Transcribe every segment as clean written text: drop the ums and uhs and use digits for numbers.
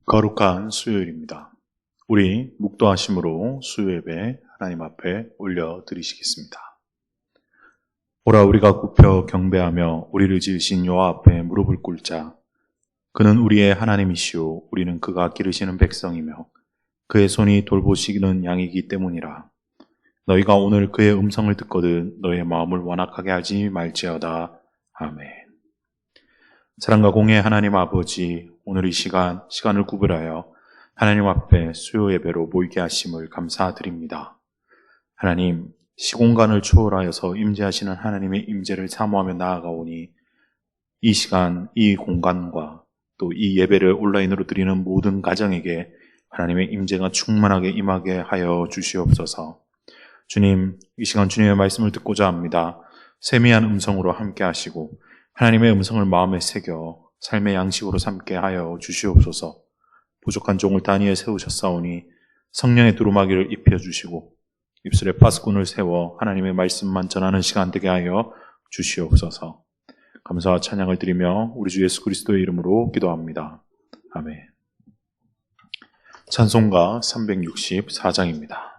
거룩한 수요일입니다. 우리 묵도하심으로 수요예배 하나님 앞에 올려드리시겠습니다. 오라 우리가 굽혀 경배하며 우리를 지으신 여호와 앞에 무릎을 꿇자. 그는 우리의 하나님이시오 우리는 그가 기르시는 백성이며 그의 손이 돌보시기는 양이기 때문이라. 너희가 오늘 그의 음성을 듣거든 너희의 마음을 완악하게 하지 말지어다. 아멘. 사랑과 공의 하나님 아버지, 오늘 이 시간을 구별하여 하나님 앞에 수요 예배로 모이게 하심을 감사드립니다. 하나님, 시공간을 초월하여서 임재하시는 하나님의 임재를 사모하며 나아가오니 이 시간, 이 공간과 또 이 예배를 온라인으로 드리는 모든 가정에게 하나님의 임재가 충만하게 임하게 하여 주시옵소서. 주님, 이 시간 주님의 말씀을 듣고자 합니다. 세미한 음성으로 함께 하시고 하나님의 음성을 마음에 새겨 삶의 양식으로 삼게 하여 주시옵소서. 부족한 종을 단위에 세우셨사오니 성령의 두루마기를 입혀주시고 입술에 파수꾼을 세워 하나님의 말씀만 전하는 시간 되게 하여 주시옵소서. 감사와 찬양을 드리며 우리 주 예수 그리스도의 이름으로 기도합니다. 아멘. 찬송가 364장입니다.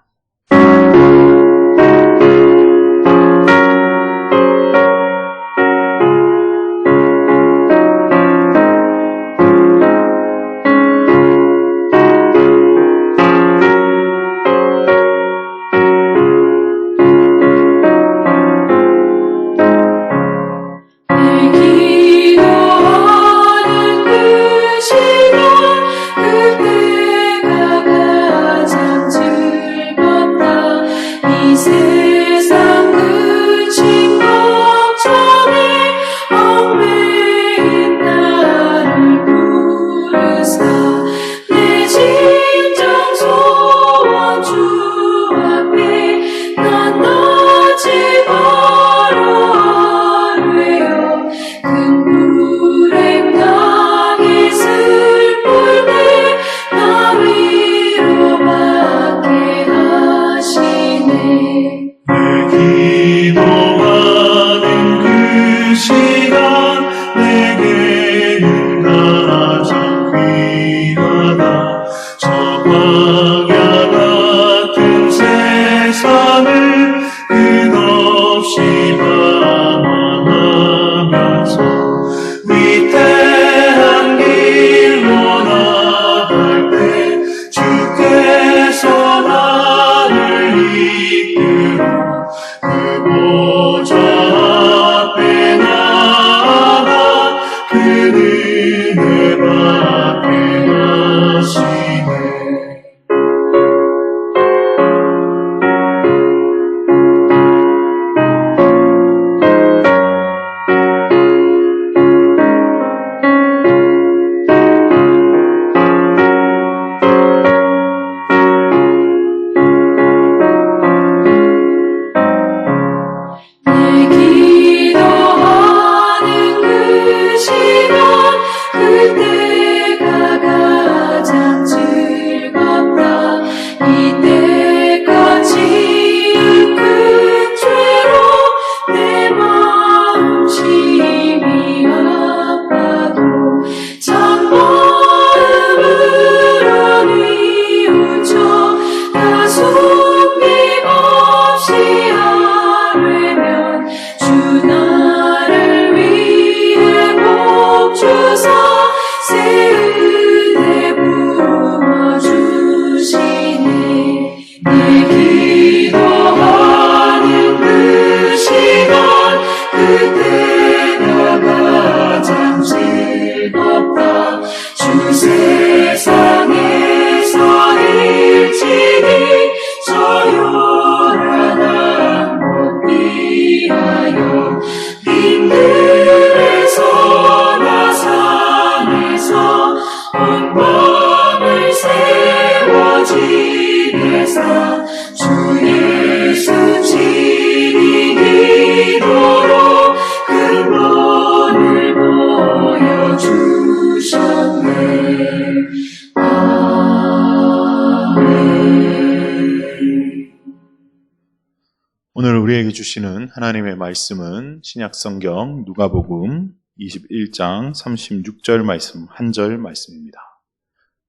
오늘 우리에게 주시는 하나님의 말씀은 신약성경 누가복음 21장 36절 말씀 한 절 말씀입니다.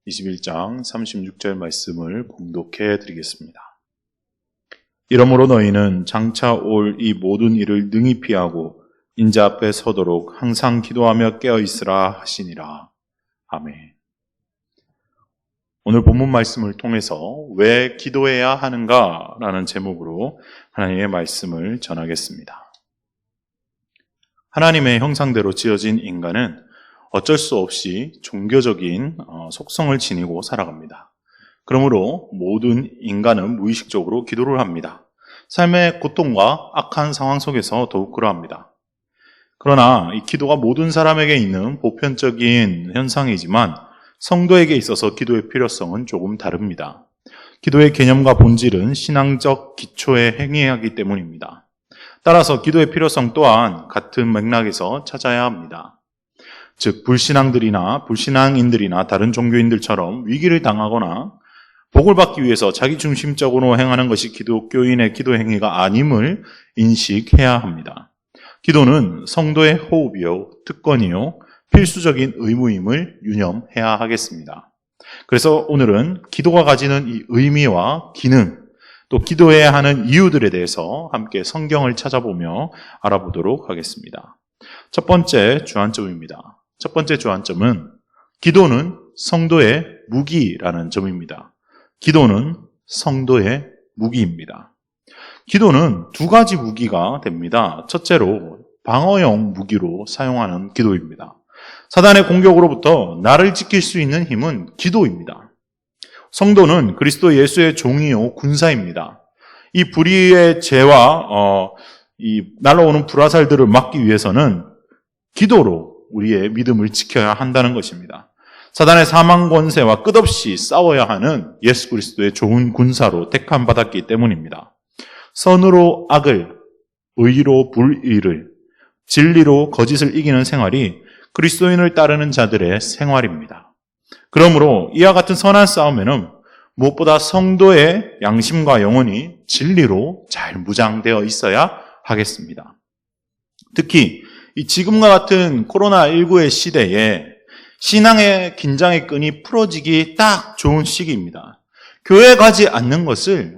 21장 36절 말씀을 봉독해 드리겠습니다. 이러므로 너희는 장차 올 이 모든 일을 능히 피하고 인자 앞에 서도록 항상 기도하며 깨어 있으라 하시니라. 아멘. 오늘 본문 말씀을 통해서 왜 기도해야 하는가라는 제목으로 하나님의 말씀을 전하겠습니다. 하나님의 형상대로 지어진 인간은 어쩔 수 없이 종교적인 속성을 지니고 살아갑니다. 그러므로 모든 인간은 무의식적으로 기도를 합니다. 삶의 고통과 악한 상황 속에서 더욱 그러합니다. 그러나 이 기도가 모든 사람에게 있는 보편적인 현상이지만 성도에게 있어서 기도의 필요성은 조금 다릅니다. 기도의 개념과 본질은 신앙적 기초에 행해하기 때문입니다. 따라서 기도의 필요성 또한 같은 맥락에서 찾아야 합니다. 즉 불신앙인들이나 다른 종교인들처럼 위기를 당하거나 복을 받기 위해서 자기중심적으로 행하는 것이 기독교인의 기도 행위가 아님을 인식해야 합니다. 기도는 성도의 호흡이요, 특권이요, 필수적인 의무임을 유념해야 하겠습니다. 그래서 오늘은 기도가 가지는 이 의미와 기능, 또 기도해야 하는 이유들에 대해서 함께 성경을 찾아보며 알아보도록 하겠습니다. 첫 번째 주안점입니다. 첫 번째 주안점은 기도는 성도의 무기라는 점입니다. 기도는 성도의 무기입니다. 기도는 두 가지 무기가 됩니다. 첫째로 방어용 무기로 사용하는 기도입니다. 사단의 공격으로부터 나를 지킬 수 있는 힘은 기도입니다. 성도는 그리스도 예수의 종이요 군사입니다. 이 불의의 죄와 이 날아오는 불화살들을 막기 위해서는 기도로 우리의 믿음을 지켜야 한다는 것입니다. 사단의 사망 권세와 끝없이 싸워야 하는 예수 그리스도의 좋은 군사로 택함 받았기 때문입니다. 선으로 악을, 의로 불의를, 진리로 거짓을 이기는 생활이 그리스도인을 따르는 자들의 생활입니다. 그러므로 이와 같은 선한 싸움에는 무엇보다 성도의 양심과 영혼이 진리로 잘 무장되어 있어야 하겠습니다. 특히 이 지금과 같은 코로나19의 시대에 신앙의 긴장의 끈이 풀어지기 딱 좋은 시기입니다. 교회에 가지 않는 것을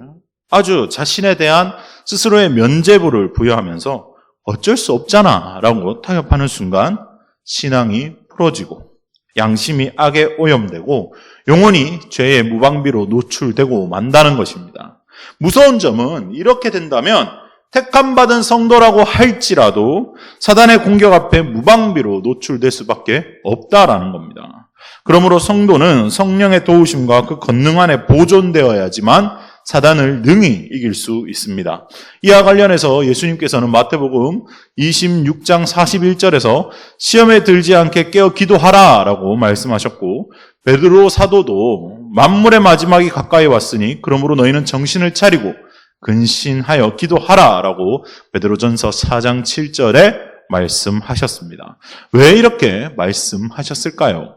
아주 자신에 대한 스스로의 면죄부를 부여하면서 어쩔 수 없잖아 라고 타협하는 순간 신앙이 풀어지고 양심이 악에 오염되고 영혼이 죄의 무방비로 노출되고 만다는 것입니다. 무서운 점은 이렇게 된다면 택함받은 성도라고 할지라도 사단의 공격 앞에 무방비로 노출될 수밖에 없다라는 겁니다. 그러므로 성도는 성령의 도우심과 그 권능 안에 보존되어야지만 사단을 능히 이길 수 있습니다. 이와 관련해서 예수님께서는 마태복음 26장 41절에서 시험에 들지 않게 깨어 기도하라 라고 말씀하셨고, 베드로 사도도 만물의 마지막이 가까이 왔으니 그러므로 너희는 정신을 차리고 근신하여 기도하라 라고 베드로전서 4장 7절에 말씀하셨습니다. 왜 이렇게 말씀하셨을까요?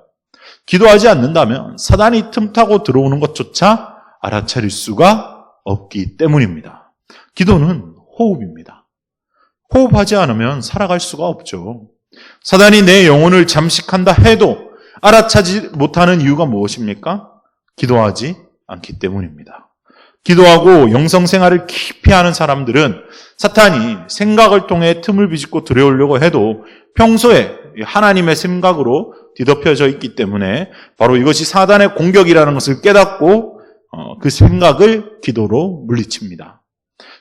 기도하지 않는다면 사단이 틈타고 들어오는 것조차 알아차릴 수가 없기 때문입니다. 기도는 호흡입니다. 호흡하지 않으면 살아갈 수가 없죠. 사단이 내 영혼을 잠식한다 해도 알아차지 못하는 이유가 무엇입니까? 기도하지 않기 때문입니다. 기도하고 영성생활을 깊이 하는 사람들은 사탄이 생각을 통해 틈을 비집고 들여오려고 해도 평소에 하나님의 생각으로 뒤덮여져 있기 때문에 바로 이것이 사단의 공격이라는 것을 깨닫고 그 생각을 기도로 물리칩니다.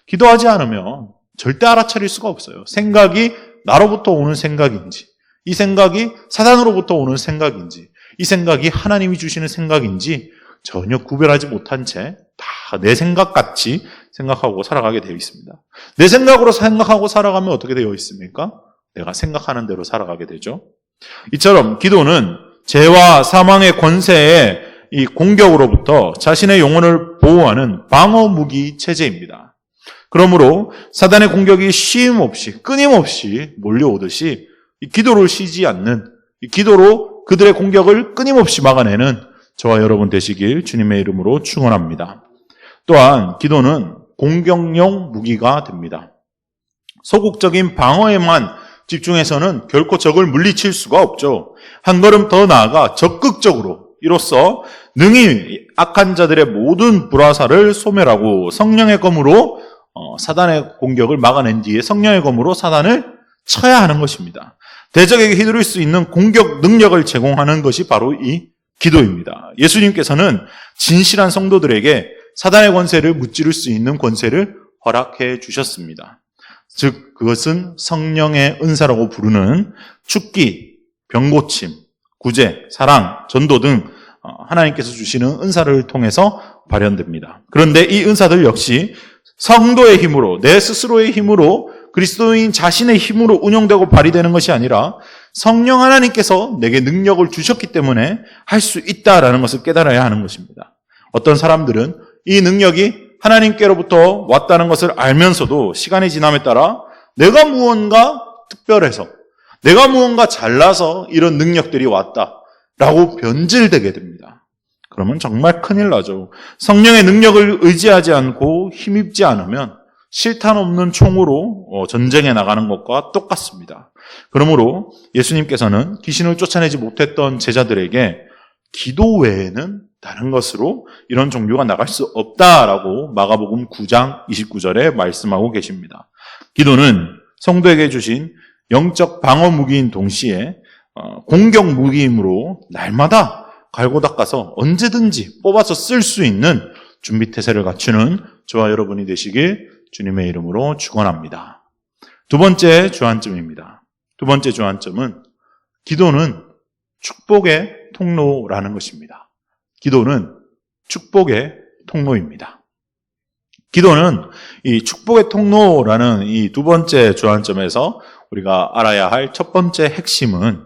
기도하지 않으면 절대 알아차릴 수가 없어요. 생각이 나로부터 오는 생각인지, 이 생각이 사단으로부터 오는 생각인지, 이 생각이 하나님이 주시는 생각인지 전혀 구별하지 못한 채 다 내 생각같이 생각하고 살아가게 되어 있습니다. 내 생각으로 생각하고 살아가면 어떻게 되어 있습니까? 내가 생각하는 대로 살아가게 되죠. 이처럼 기도는 죄와 사망의 권세의 이 공격으로부터 자신의 영혼을 보호하는 방어무기 체제입니다. 그러므로 사단의 공격이 쉼없이 끊임없이 몰려오듯이 이 기도를 쉬지 않는, 이 기도로 그들의 공격을 끊임없이 막아내는 저와 여러분 되시길 주님의 이름으로 축원합니다. 또한 기도는 공격용 무기가 됩니다. 소극적인 방어에만 집중해서는 결코 적을 물리칠 수가 없죠. 한 걸음 더 나아가 적극적으로 이로써 능히 악한 자들의 모든 불화살을 소멸하고 성령의 검으로 사단의 공격을 막아낸 뒤에 성령의 검으로 사단을 쳐야 하는 것입니다. 대적에게 휘두를 수 있는 공격 능력을 제공하는 것이 바로 이 기도입니다. 예수님께서는 진실한 성도들에게 사단의 권세를 무찌를 수 있는 권세를 허락해 주셨습니다. 즉 그것은 성령의 은사라고 부르는 축기, 병고침, 구제, 사랑, 전도 등 하나님께서 주시는 은사를 통해서 발현됩니다. 그런데 이 은사들 역시 성도의 힘으로, 내 스스로의 힘으로, 그리스도인 자신의 힘으로 운영되고 발휘되는 것이 아니라 성령 하나님께서 내게 능력을 주셨기 때문에 할 수 있다라는 것을 깨달아야 하는 것입니다. 어떤 사람들은 이 능력이 하나님께로부터 왔다는 것을 알면서도 시간이 지남에 따라 내가 무언가 특별해서, 내가 무언가 잘나서 이런 능력들이 왔다라고 변질되게 됩니다. 그러면 정말 큰일 나죠. 성령의 능력을 의지하지 않고 힘입지 않으면 실탄 없는 총으로 전쟁에 나가는 것과 똑같습니다. 그러므로 예수님께서는 귀신을 쫓아내지 못했던 제자들에게 기도 외에는 다른 것으로 이런 종교가 나갈 수 없다라고 마가복음 9장 29절에 말씀하고 계십니다. 기도는 성도에게 주신 영적 방어 무기인 동시에 공격 무기이므로 날마다 갈고 닦아서 언제든지 뽑아서 쓸 수 있는 준비태세를 갖추는 저와 여러분이 되시길 주님의 이름으로 축원합니다. 두 번째 주안점입니다. 두 번째 주안점은 기도는 축복의 통로라는 것입니다. 기도는 축복의 통로입니다. 기도는 이 축복의 통로라는 이 두 번째 주안점에서 우리가 알아야 할 첫 번째 핵심은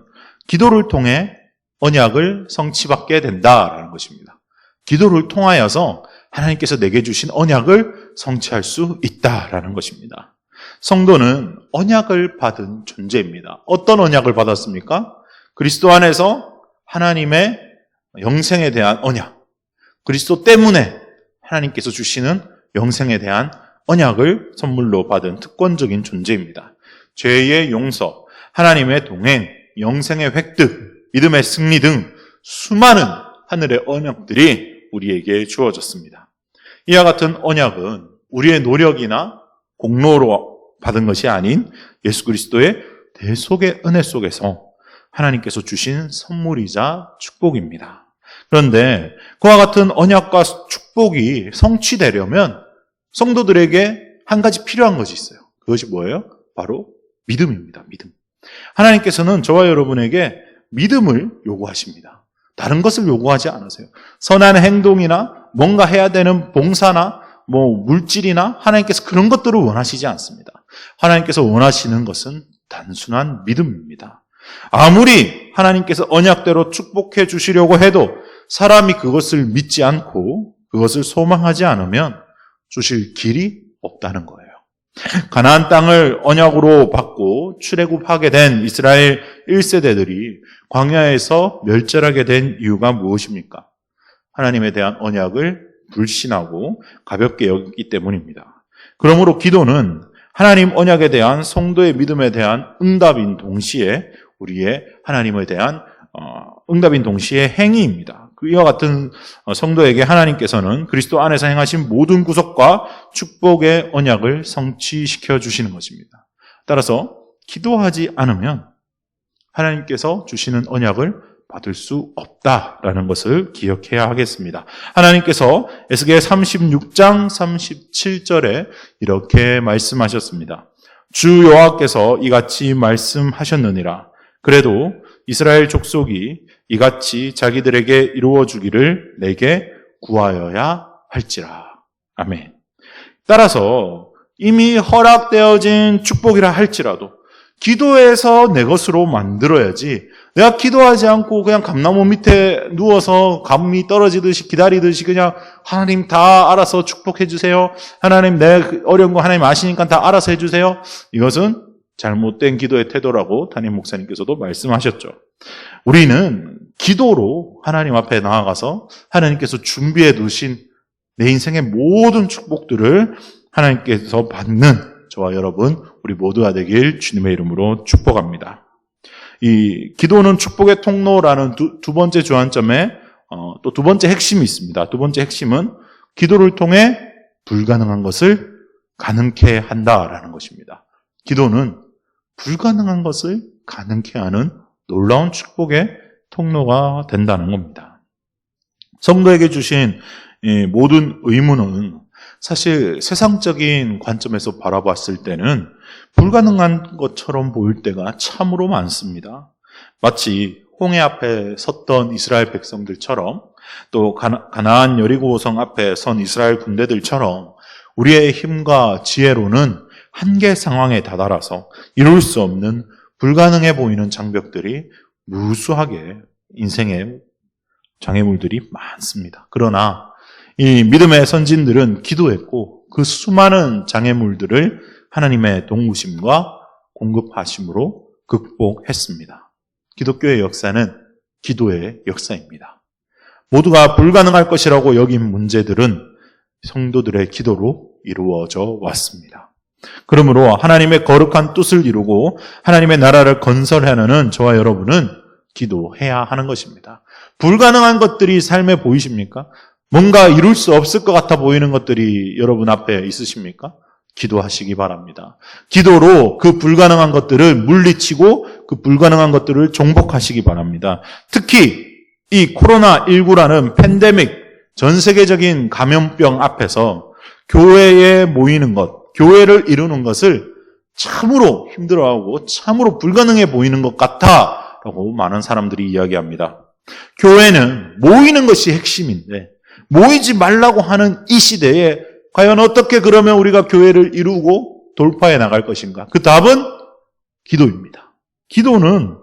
기도를 통해 언약을 성취받게 된다라는 것입니다. 기도를 통하여서 하나님께서 내게 주신 언약을 성취할 수 있다라는 것입니다. 성도는 언약을 받은 존재입니다. 어떤 언약을 받았습니까? 그리스도 안에서 하나님의 영생에 대한 언약, 그리스도 때문에 하나님께서 주시는 영생에 대한 언약을 선물로 받은 특권적인 존재입니다. 죄의 용서, 하나님의 동행, 영생의 획득, 믿음의 승리 등 수많은 하늘의 언약들이 우리에게 주어졌습니다. 이와 같은 언약은 우리의 노력이나 공로로 받은 것이 아닌 예수 그리스도의 대속의 은혜 속에서 하나님께서 주신 선물이자 축복입니다. 그런데 그와 같은 언약과 축복이 성취되려면 성도들에게 한 가지 필요한 것이 있어요. 그것이 뭐예요? 바로 믿음입니다. 믿음. 하나님께서는 저와 여러분에게 믿음을 요구하십니다. 다른 것을 요구하지 않으세요. 선한 행동이나 뭔가 해야 되는 봉사나 물질이나 하나님께서 그런 것들을 원하시지 않습니다. 하나님께서 원하시는 것은 단순한 믿음입니다. 아무리 하나님께서 언약대로 축복해 주시려고 해도 사람이 그것을 믿지 않고 그것을 소망하지 않으면 주실 길이 없다는 거예요. 가나안 땅을 언약으로 받고 출애굽하게 된 이스라엘 1세대들이 광야에서 멸절하게 된 이유가 무엇입니까? 하나님에 대한 언약을 불신하고 가볍게 여겼기 때문입니다. 그러므로 기도는 하나님 언약에 대한 성도의 믿음에 대한 응답인 동시에 우리의 하나님에 대한 응답인 동시에 행위입니다. 이와 같은 성도에게 하나님께서는 그리스도 안에서 행하신 모든 구속과 축복의 언약을 성취시켜 주시는 것입니다. 따라서 기도하지 않으면 하나님께서 주시는 언약을 받을 수 없다라는 것을 기억해야 하겠습니다. 하나님께서 에스겔 36장 37절에 이렇게 말씀하셨습니다. 주 여호와께서 이같이 말씀하셨느니라. 그래도 이스라엘 족속이 이같이 자기들에게 이루어주기를 내게 구하여야 할지라. 아멘. 따라서 이미 허락되어진 축복이라 할지라도 기도해서 내 것으로 만들어야지, 내가 기도하지 않고 그냥 감나무 밑에 누워서 감이 떨어지듯이 기다리듯이 그냥 하나님 다 알아서 축복해 주세요, 하나님 내 어려운 거 하나님 아시니까 다 알아서 해주세요, 이것은 잘못된 기도의 태도라고 담임 목사님께서도 말씀하셨죠. 우리는 기도로 하나님 앞에 나아가서 하나님께서 준비해 두신 내 인생의 모든 축복들을 하나님께서 받는 저와 여러분 우리 모두가 되길 주님의 이름으로 축복합니다. 이 기도는 축복의 통로라는 두 번째 주안점에 또 두 번째 핵심이 있습니다. 두 번째 핵심은 기도를 통해 불가능한 것을 가능케 한다라는 것입니다. 기도는 불가능한 것을 가능케 하는 놀라운 축복의 통로가 된다는 겁니다. 성도에게 주신 이 모든 의무는 사실 세상적인 관점에서 바라봤을 때는 불가능한 것처럼 보일 때가 참으로 많습니다. 마치 홍해 앞에 섰던 이스라엘 백성들처럼 또 가나안 여리고성 앞에 선 이스라엘 군대들처럼 우리의 힘과 지혜로는 한계 상황에 다다라서 이룰 수 없는 불가능해 보이는 장벽들이 무수하게 인생의 장애물들이 많습니다. 그러나 이 믿음의 선진들은 기도했고 그 수많은 장애물들을 하나님의 도우심과 공급하심으로 극복했습니다. 기독교의 역사는 기도의 역사입니다. 모두가 불가능할 것이라고 여긴 문제들은 성도들의 기도로 이루어져 왔습니다. 그러므로 하나님의 거룩한 뜻을 이루고 하나님의 나라를 건설하는 저와 여러분은 기도해야 하는 것입니다. 불가능한 것들이 삶에 보이십니까? 뭔가 이룰 수 없을 것 같아 보이는 것들이 여러분 앞에 있으십니까? 기도하시기 바랍니다. 기도로 그 불가능한 것들을 물리치고 그 불가능한 것들을 정복하시기 바랍니다. 특히 이 코로나19라는 팬데믹, 전 세계적인 감염병 앞에서 교회에 모이는 것, 교회를 이루는 것을 참으로 힘들어하고 참으로 불가능해 보이는 것 같아라고 많은 사람들이 이야기합니다. 교회는 모이는 것이 핵심인데 모이지 말라고 하는 이 시대에 과연 어떻게 그러면 우리가 교회를 이루고 돌파해 나갈 것인가? 그 답은 기도입니다. 기도는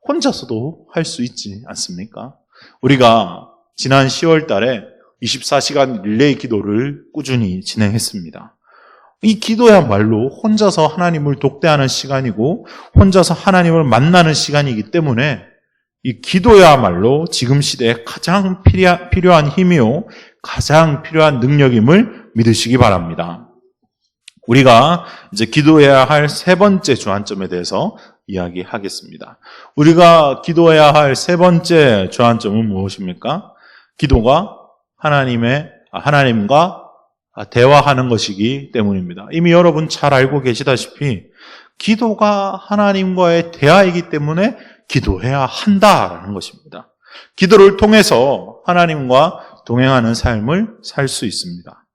혼자서도 할 수 있지 않습니까? 우리가 지난 10월 달에 24시간 릴레이 기도를 꾸준히 진행했습니다. 이 기도야말로 혼자서 하나님을 독대하는 시간이고 혼자서 하나님을 만나는 시간이기 때문에 이 기도야말로 지금 시대에 가장 필요한 힘이요 가장 필요한 능력임을 믿으시기 바랍니다. 우리가 이제 기도해야 할 세 번째 주안점에 대해서 이야기하겠습니다. 우리가 기도해야 할 세 번째 주안점은 무엇입니까? 기도가 하나님과 대화하는 것이기 때문입니다. 이미 여러분 잘 알고 계시다시피 기도가 하나님과의 대화이기 때문에 기도해야 한다라는 것입니다. 기도를 통해서 하나님과 동행하는 삶을 살 수 있습니다.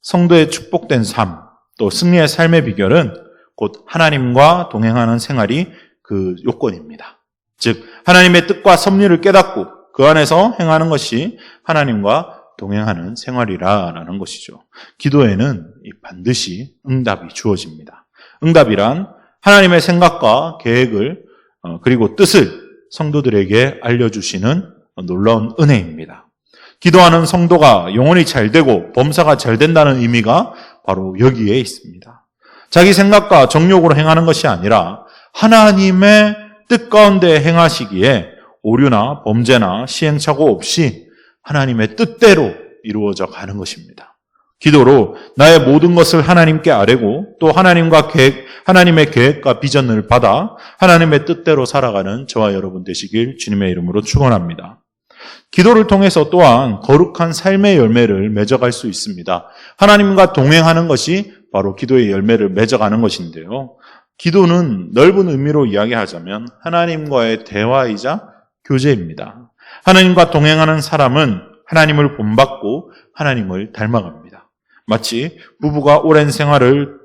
성도의 축복된 삶, 또 승리의 삶의 비결은 곧 하나님과 동행하는 생활이 그 요건입니다. 즉 하나님의 뜻과 섭리를 깨닫고 그 안에서 행하는 것이 하나님과 동행하는 생활이라는 것이죠. 기도에는 반드시 응답이 주어집니다. 응답이란 하나님의 생각과 계획을 그리고 뜻을 성도들에게 알려주시는 놀라운 은혜입니다. 기도하는 성도가 영혼이 잘 되고 범사가 잘 된다는 의미가 바로 여기에 있습니다. 자기 생각과 정욕으로 행하는 것이 아니라 하나님의 뜻 가운데 행하시기에 오류나 범죄나 시행착오 없이 하나님의 뜻대로 이루어져 가는 것입니다. 기도로 나의 모든 것을 하나님께 아뢰고 또 하나님의 계획과 비전을 받아 하나님의 뜻대로 살아가는 저와 여러분 되시길 주님의 이름으로 축원합니다. 기도를 통해서 또한 거룩한 삶의 열매를 맺어갈 수 있습니다. 하나님과 동행하는 것이 바로 기도의 열매를 맺어가는 것인데요. 기도는 넓은 의미로 이야기하자면 하나님과의 대화이자 교제입니다. 하나님과 동행하는 사람은 하나님을 본받고 하나님을 닮아갑니다. 마치 부부가 오랜 세월을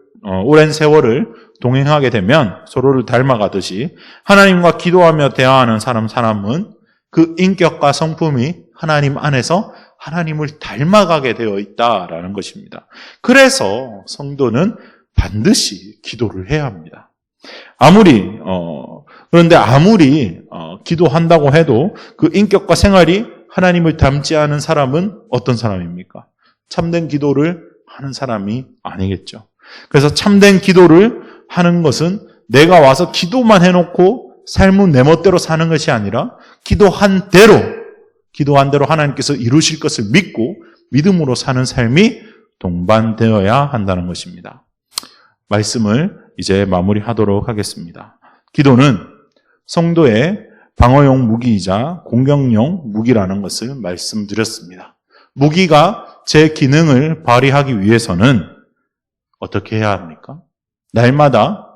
동행하게 되면 서로를 닮아가듯이 하나님과 기도하며 대화하는 사람은 그 인격과 성품이 하나님 안에서 하나님을 닮아가게 되어 있다라는 것입니다. 그래서 성도는 반드시 기도를 해야 합니다. 그런데 아무리 기도한다고 해도 그 인격과 생활이 하나님을 닮지 않은 사람은 어떤 사람입니까? 참된 기도를 하는 사람이 아니겠죠. 그래서 참된 기도를 하는 것은 내가 와서 기도만 해놓고 삶은 내 멋대로 사는 것이 아니라 기도한 대로 하나님께서 이루실 것을 믿고 믿음으로 사는 삶이 동반되어야 한다는 것입니다. 말씀을 이제 마무리하도록 하겠습니다. 기도는 성도의 방어용 무기이자 공격용 무기라는 것을 말씀드렸습니다. 무기가 제 기능을 발휘하기 위해서는 어떻게 해야 합니까? 날마다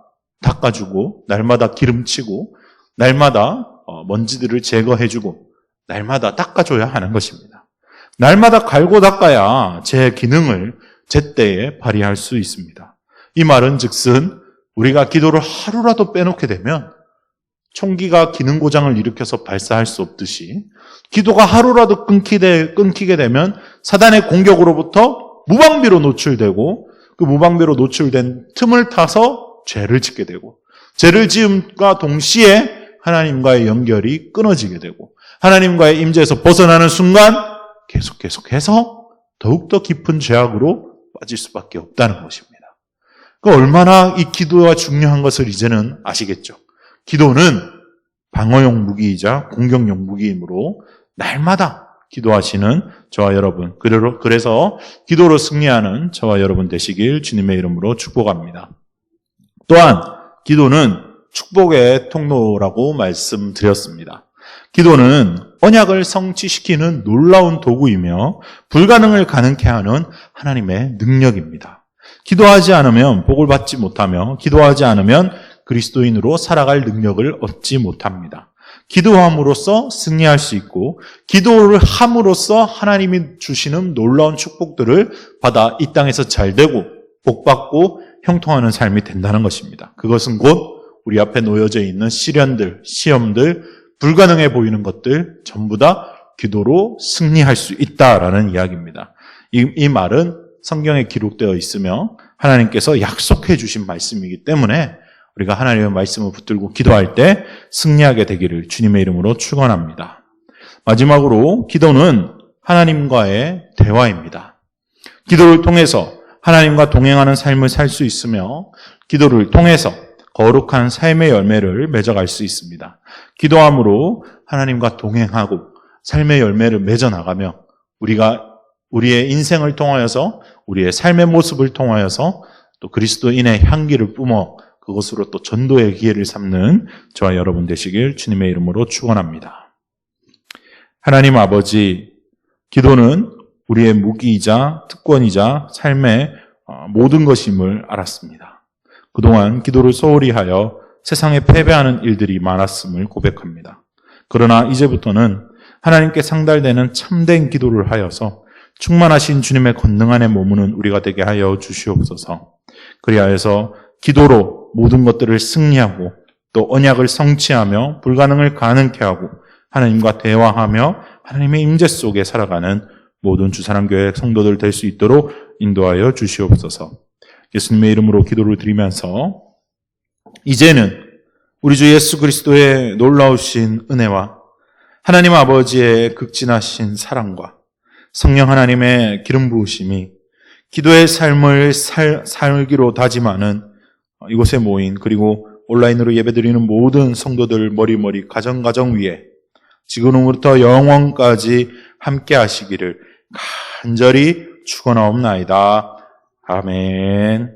닦아주고, 날마다 기름치고, 날마다 먼지들을 제거해주고, 날마다 닦아줘야 하는 것입니다. 날마다 갈고 닦아야 제 기능을 제때에 발휘할 수 있습니다. 이 말은 즉슨 우리가 기도를 하루라도 빼놓게 되면 총기가 기능 고장을 일으켜서 발사할 수 없듯이 기도가 하루라도 끊기게 되면 사단의 공격으로부터 무방비로 노출되고 그 무방비로 노출된 틈을 타서 죄를 짓게 되고 죄를 지음과 동시에 하나님과의 연결이 끊어지게 되고 하나님과의 임재에서 벗어나는 순간 계속해서 더욱더 깊은 죄악으로 빠질 수밖에 없다는 것입니다. 얼마나 이 기도가 중요한 것을 이제는 아시겠죠? 기도는 방어용 무기이자 공격용 무기이므로 날마다 기도하시는 저와 여러분, 그래서 기도로 승리하는 저와 여러분 되시길 주님의 이름으로 축복합니다. 또한 기도는 축복의 통로라고 말씀드렸습니다. 기도는 언약을 성취시키는 놀라운 도구이며 불가능을 가능케 하는 하나님의 능력입니다. 기도하지 않으면 복을 받지 못하며 기도하지 않으면 그리스도인으로 살아갈 능력을 얻지 못합니다. 기도함으로써 승리할 수 있고 기도를 함으로써 하나님이 주시는 놀라운 축복들을 받아 이 땅에서 잘되고 복받고 형통하는 삶이 된다는 것입니다. 그것은 곧 우리 앞에 놓여져 있는 시련들, 시험들, 불가능해 보이는 것들 전부 다 기도로 승리할 수 있다라는 이야기입니다. 이 말은 성경에 기록되어 있으며 하나님께서 약속해 주신 말씀이기 때문에 우리가 하나님의 말씀을 붙들고 기도할 때 승리하게 되기를 주님의 이름으로 축원합니다. 마지막으로 기도는 하나님과의 대화입니다. 기도를 통해서 하나님과 동행하는 삶을 살 수 있으며 기도를 통해서 거룩한 삶의 열매를 맺어갈 수 있습니다. 기도함으로 하나님과 동행하고 삶의 열매를 맺어나가며 우리의 인생을 통하여서 우리의 삶의 모습을 통하여서 또 그리스도인의 향기를 뿜어 그것으로 또 전도의 기회를 삼는 저와 여러분 되시길 주님의 이름으로 축원합니다. 하나님 아버지, 기도는 우리의 무기이자 특권이자 삶의 모든 것임을 알았습니다. 그동안 기도를 소홀히 하여 세상에 패배하는 일들이 많았음을 고백합니다. 그러나 이제부터는 하나님께 상달되는 참된 기도를 하여서 충만하신 주님의 권능 안에 머무는 우리가 되게 하여 주시옵소서. 그리하여서 기도로 모든 것들을 승리하고 또 언약을 성취하며 불가능을 가능케 하고 하나님과 대화하며 하나님의 임재 속에 살아가는 모든 주사랑교회 성도들 될 수 있도록 인도하여 주시옵소서. 예수님의 이름으로 기도를 드리면서 이제는 우리 주 예수 그리스도의 놀라우신 은혜와 하나님 아버지의 극진하신 사랑과 성령 하나님의 기름 부으심이 기도의 삶을 살기로 다짐하는 이곳에 모인 그리고 온라인으로 예배드리는 모든 성도들 머리 가정 위에 지금부터 영원까지 함께 하시기를 간절히 축원하옵나이다. 아멘.